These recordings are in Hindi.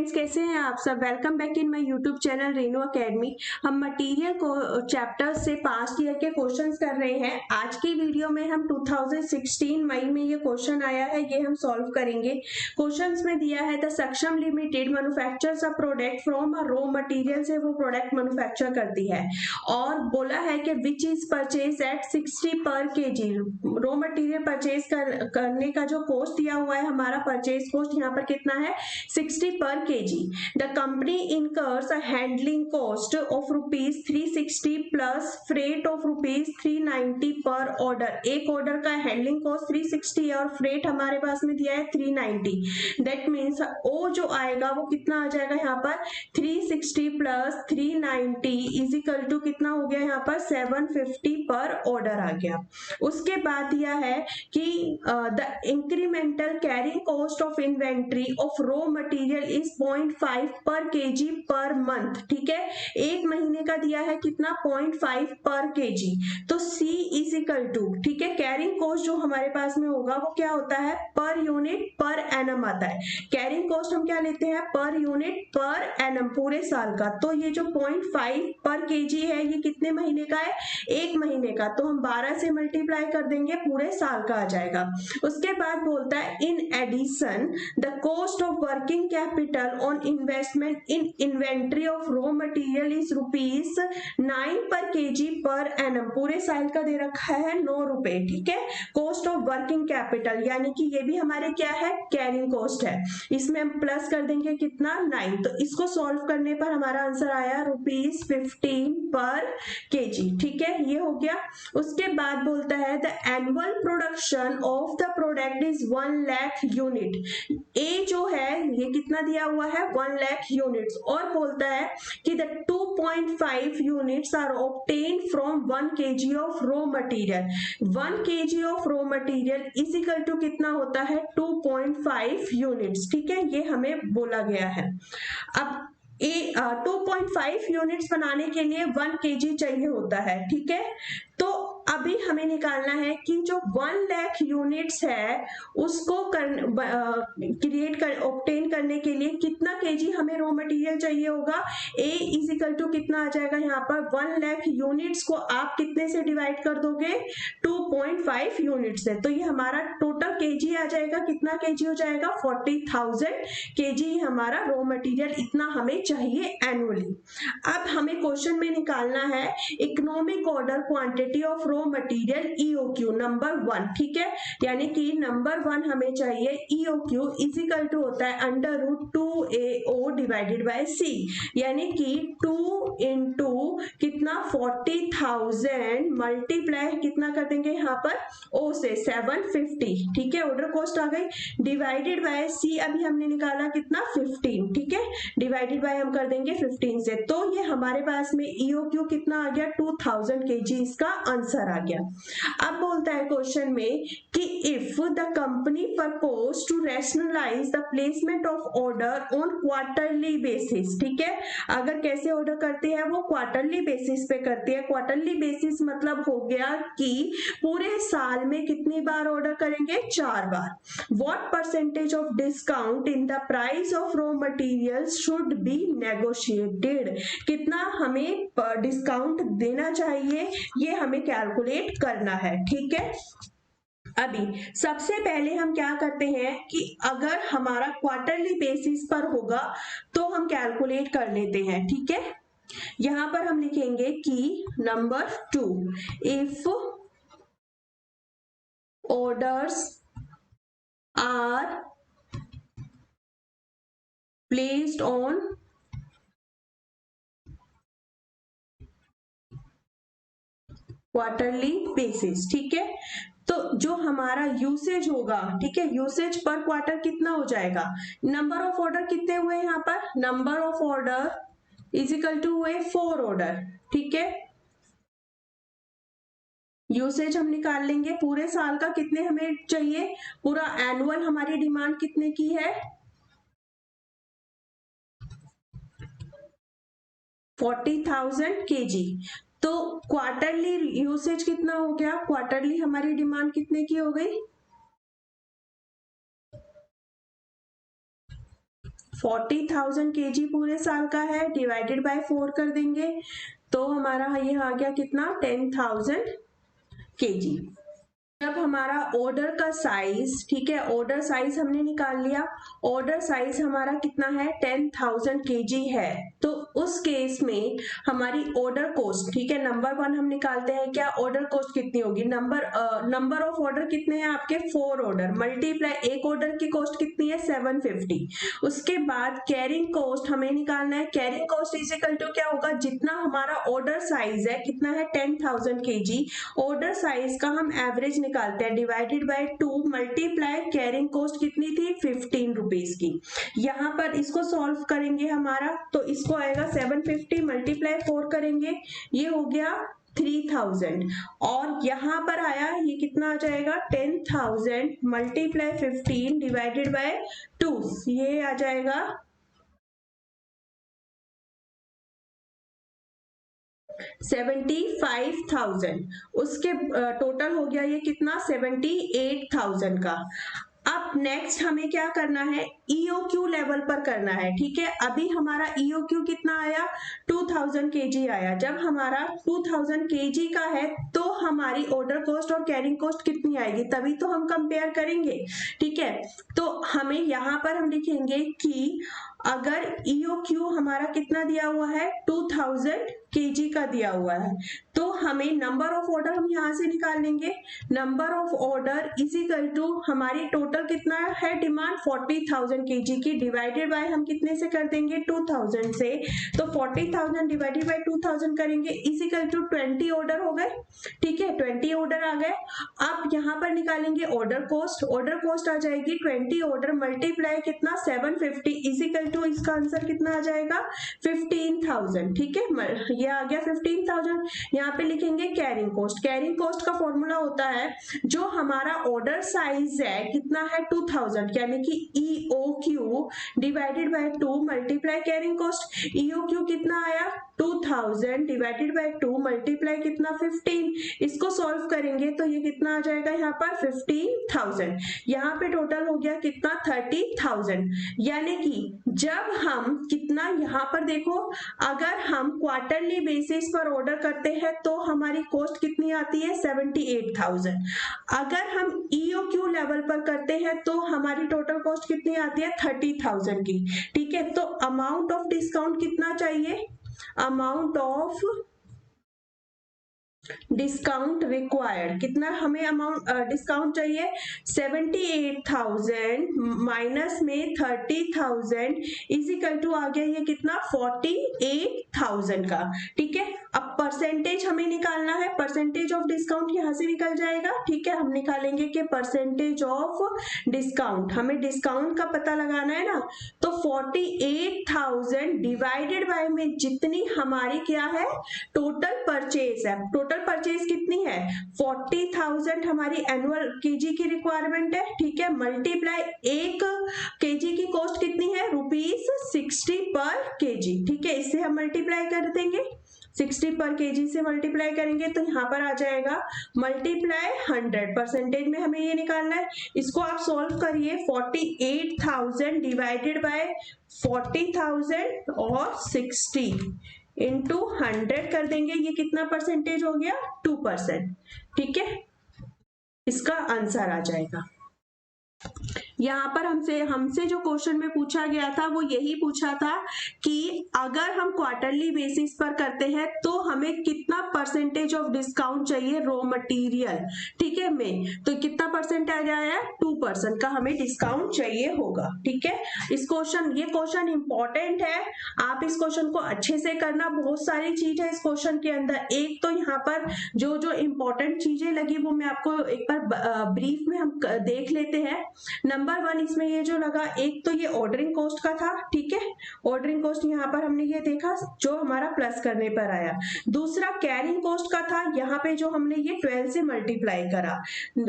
स्टूडेंट्स, कैसे हैं आप सब। Welcome back in my YouTube channel Renu academy. हम मटेरियल को चैप्टर्स से पास्ट ईयर के क्वेश्चंस कर रहे हैं। आज की वीडियो में हम 2016 मई में ये क्वेश्चन आया है, ये हम सॉल्व करेंगे। क्वेश्चंस में दिया है the Saksham limited manufactures a product from a raw material से वो प्रोडक्ट मैन्युफैक्चर करती है और बोला है कि विच इज परचेज एट 60 पर केजी। रॉ मटेरियल परचेज करने का जो कॉस्ट दिया हुआ है, हमारा परचेज कॉस्ट यहाँ पर कितना है 60 पर KG. The company incurs a handling cost of rupees 360 plus freight of rupees 390 पर ऑर्डर। एक ऑर्डर का हैंडलिंग कॉस्ट 360 है और फ्रेट हमारे पास में दिया है 390। दैट मीन्स ओ जो आएगा वो कितना आ जाएगा यहाँ पर 360 प्लस 390 इज इक्वल टू कितना हो गया यहाँ पर 750 पर ऑर्डर आ गया। उसके बाद दिया है कि the incremental carrying cost of inventory of raw material is 0.5 पर केजी पर मंथ। ठीक है, एक महीने का दिया है कितना 0.5 पर केजी। तो सी इज इक्वल टू, ठीक है, कैरिंग कॉस्ट जो हमारे पास में होगा वो क्या होता है पर यूनिट पर एनम आता है। कैरिंग कॉस्ट हम क्या लेते हैं पर यूनिट पर एनम पूरे साल का। तो ये जो 0.5 पर केजी है ये कितने महीने का है एक महीने का। तो हम 12 से मल्टीप्लाई कर देंगे पूरे साल का आ जाएगा। उसके बाद बोलता है in addition the cost of working capital on investment in inventory of raw material is ₹9 पर केजी पर एनम। पूरे साल का दे रखा है 9 रुपए। ठीक है, कॉस्ट ऑफ वर्किंग कैपिटल यानी कि ये भी हमारे क्या है कैरिंग कॉस्ट है। इसमें हम प्लस कर देंगे कितना 9। तो इसको सॉल्व करने पर हमारा आंसर आया ₹15 पर केजी। ठीक है, ये हो गया। उसके बाद बोलता है the annual production of the product is 1 lakh unit. ए जो है ये कितना दिया हुआ है 1 लाख यूनिट्स और बोलता है कि the 2.5 units are obtain from 1 kg of raw material. 1 kg of raw material is equal to कितना होता है 2.5 यूनिट्स। ठीक है, ये हमें बोला गया है। अब 2.5 यूनिट्स बनाने के लिए 1 केजी चाहिए होता है। ठीक है, तो अभी हमें निकालना है कि जो 1 लाख यूनिट्स है उसको क्रिएट कर ऑब्टेन करने के लिए कितना केजी हमें रॉ मटेरियल चाहिए होगा। ए इज इक्वल टू कितना आ जाएगा यहाँ पर 1 लाख यूनिट्स को आप कितने से डिवाइड कर दोगे 2.5 यूनिट से। तो ये हमारा टोटल केजी आ जाएगा, कितना केजी हो जाएगा 40,000 केजी हमारा रॉ मटेरियल, इतना हमें चाहिए एनुअली। अब हमें क्वेश्चन में निकालना है economic order quantity of raw material EOQ number 1। ठीक है, यानी कि नंबर 1 हमें चाहिए ईओक्यू इज इक्वल टू होता है √2AO डिवाइडेड बाय सी, यानी कि 2 इंटू कितना 40,000 मल्टीप्लाई कितना कर देंगे यहाँ पर ओ से 750। ठीक है, ऑर्डर कॉस्ट आ गई डिवाइडेड बाय सी अभी हमने निकाला कितना 15। ठीक है, डिवाइडेड बाय हम कर देंगे 15 से। तो ये हमारे पास में ईओक्यू कितना आ गया 2000 केजी, इसका आंसर आ गया। अब बोलता है क्वेश्चन में कि if the company propose to rationalise the placement of order on quarterly basis. ठीक है, अगर कैसे ऑर्डर करती है वो क्वार्टरली बेसिस पे करती है। क्वार्टरली बेसिस मतलब हो गया कि पूरे साल में कितनी बार ऑर्डर करेंगे 4 बार। What percentage of discount in the price of raw materials should be negotiated. कितना हमें डिस्काउंट देना चाहिए ये हमें कैलकुलेट करना है। ठीक है, अभी सबसे पहले हम क्या करते हैं कि अगर हमारा क्वार्टरली बेसिस पर होगा तो हम कैलकुलेट कर लेते हैं। ठीक है, यहां पर हम लिखेंगे कि number 2 if orders are placed on quarterly basis. ठीक है, तो जो हमारा यूसेज होगा, ठीक है, यूसेज पर क्वार्टर कितना हो जाएगा, नंबर ऑफ ऑर्डर कितने हुए यहाँ पर number of order is equal to हुए 4 ऑर्डर। ठीक है, यूसेज हम निकाल लेंगे पूरे साल का कितने हमें चाहिए, पूरा एनुअल हमारी डिमांड कितने की है 40,000 केजी। तो क्वार्टरली यूसेज कितना हो गया, क्वार्टरली हमारी डिमांड कितने की हो गई 40,000 kg पूरे साल का है, डिवाइडेड बाय 4 कर देंगे तो हमारा ये आ गया कितना 10,000 kg। जब हमारा ऑर्डर का साइज, ठीक है, ऑर्डर साइज हमने निकाल लिया, ऑर्डर साइज हमारा कितना है 10,000 kg है, तो उस केस में हमारी ऑर्डर कॉस्ट, ठीक है, नंबर 1 हम निकालते हैं क्या, ऑर्डर कॉस्ट कितनी होगी, नंबर ऑफ ऑर्डर कितने हैं आपके 4 ऑर्डर, मल्टीप्लाई एक ऑर्डर की कॉस्ट कितनी है 750। उसके बाद कैरिंग कॉस्ट हमें निकालना है, carrying cost is equal to क्या होगा, जितना हमारा ऑर्डर साइज है कितना है 10,000 kg, ऑर्डर साइज का हम एवरेज निकालते हैं, divided by 2 multiply carrying cost कितनी थी 15 रुपीज की। यहाँ पर इसको सॉल्व करेंगे हमारा, तो इसको आएगा 750 मल्टीप्लाई 4 करेंगे, ये हो गया 3000, और यहाँ पर आया ये कितना आ जाएगा 10,000 मल्टीप्लाई 15 डिवाइडेड बाय 2, ये आ जाएगा 75,000। उसके टोटल हो गया ये कितना 78,000 का। अब नेक्स्ट हमें क्या करना है, EOQ लेवल पर करना है, ठीक है। अभी हमारा EOQ कितना आया 2000 kg आया, जब हमारा 2000 kg का है तो हमारी ऑर्डर कॉस्ट और कैरिंग कॉस्ट कितनी आएगी, तभी तो हम कंपेयर करेंगे, ठीक है। तो हमें यहाँ पर हम लिखेंगे कि अगर EOQ हमारा कितना दिया हुआ है 2000 kg का दिया हुआ है, तो हमें नंबर ऑफ ऑर्डर हम यहाँ से निकाल लेंगे, number of order is equal to हमारी टोटल कितना है डिमांड 40,000 kg की, डिवाइडेड बाय हम कितने से कर देंगे 2000 से, तो 40,000 डिवाइडेड बाय 2000 करेंगे इज इक्वल टू 20 ऑर्डर हो गए, ठीक है, 20 ऑर्डर आ गए। अब यहाँ पर निकालेंगे ऑर्डर कॉस्ट, ऑर्डर कॉस्ट आ जाएगी 20 ऑर्डर मल्टीप्लाई कितना 750 इज इक्वल टू, इसका आंसर कितना आ जाएगा 15,000, ठीक है, ये आ गया 15,000। यहाँ पे लिखेंगे कैरिंग कॉस्ट, कैरिंग कॉस्ट का फॉर्मूला होता है जो हमारा ऑर्डर साइज है कितना है 2000 यानी कि EOQ divided by 2 multiply carrying cost, EOQ कितना आया 2000 डिवाइडेड बाय 2 मल्टीप्लाई कितना 15, इसको सॉल्व करेंगे तो ये कितना आ जाएगा यहाँ पर 15,000, यहाँ पे टोटल हो गया कितना 30,000। यानी कि जब हम कितना यहाँ पर देखो, अगर हम क्वार्टरली बेसिस पर ऑर्डर करते हैं तो हमारी कॉस्ट कितनी आती है 78,000, अगर हम EOQ लेवल पर करते हैं तो हमारी टोटल कॉस्ट कितनी आती है 30,000 की, ठीक है। तो अमाउंट ऑफ डिस्काउंट कितना चाहिए, अमाउंट ऑफ डिस्काउंट रिक्वायर्ड कितना हमें अमाउंट डिस्काउंट चाहिए 78,000 माइनस में 30,000 इज इक्वल टू आ गया ये कितना 48,000 का, ठीक है। अब परसेंटेज हमें निकालना है, परसेंटेज ऑफ डिस्काउंट यहां से निकल जाएगा, ठीक है, हम निकालेंगे कि परसेंटेज ऑफ डिस्काउंट, हमें डिस्काउंट का पता लगाना है ना, तो 48,000 डिवाइडेड बाय में जितनी हमारी क्या है टोटल परचेज है, टोटल परचेज कितनी है 40,000 हमारी एनुअल केजी की रिक्वायरमेंट है, ठीक है, मल्टीप्लाई एक केजी की कॉस्ट कितनी है ₹60 पर केजी, ठीक है, इससे हम मल्टीप्लाई कर देंगे 60 पर केजी से मल्टीप्लाई करेंगे तो यहाँ पर आ जाएगा मल्टीप्लाई 100, परसेंटेज में हमें ये निकालना है, इसको आप सॉल्व करिए 48,000 डिवाइडेड बाय 40,000 और 60 इंटू 100 कर देंगे, ये कितना परसेंटेज हो गया 2%, ठीक है, इसका आंसर आ जाएगा। यहाँ पर हमसे जो क्वेश्चन में पूछा गया था वो यही पूछा था कि अगर हम क्वार्टरली बेसिस पर करते हैं तो हमें कितना परसेंटेज ऑफ डिस्काउंट चाहिए रॉ मटेरियल, ठीक है, में, तो कितना परसेंट आ गया है 2% का हमें डिस्काउंट चाहिए होगा, ठीक है। ये क्वेश्चन इंपॉर्टेंट है, आप इस क्वेश्चन को अच्छे से करना, बहुत सारी चीज है इस क्वेश्चन के अंदर। एक तो यहाँ पर जो जो इंपॉर्टेंट चीजें लगी वो मैं आपको एक बार ब्रीफ में हम देख लेते हैं। नंबर 1 इसमें ये जो लगा, एक तो ये ऑर्डरिंग कॉस्ट का था, ठीक है, ऑर्डरिंग कॉस्ट यहाँ पर हमने ये देखा जो हमारा प्लस करने पर आया। दूसरा कैरिंग कॉस्ट का था, यहाँ पे जो हमने ये 12 से मल्टीप्लाई करा,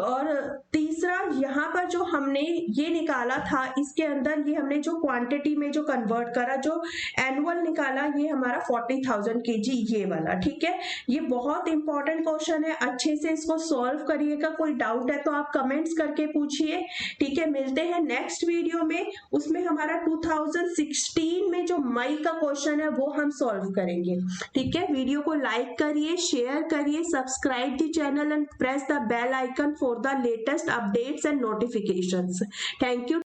और तीसरा यहाँ पर जो हमने ये निकाला था इसके अंदर ये हमने जो क्वांटिटी में जो कन्वर्ट करा, जो एनुअल निकाला, ये हमारा 40,000 kg ये वाला, ठीक है। ये बहुत इंपॉर्टेंट क्वेश्चन है, अच्छे से इसको सॉल्व करिएगा, कोई डाउट है तो आप कमेंट्स करके पूछिए, ठीक है। मिलते हैं नेक्स्ट वीडियो में, उसमें हमारा 2016 में जो मई का क्वेश्चन है वो हम सॉल्व करेंगे। ठीक है, वीडियो को लाइक करिए, शेयर करिए, subscribe the channel and press the bell icon for the latest updates and notifications. Thank you.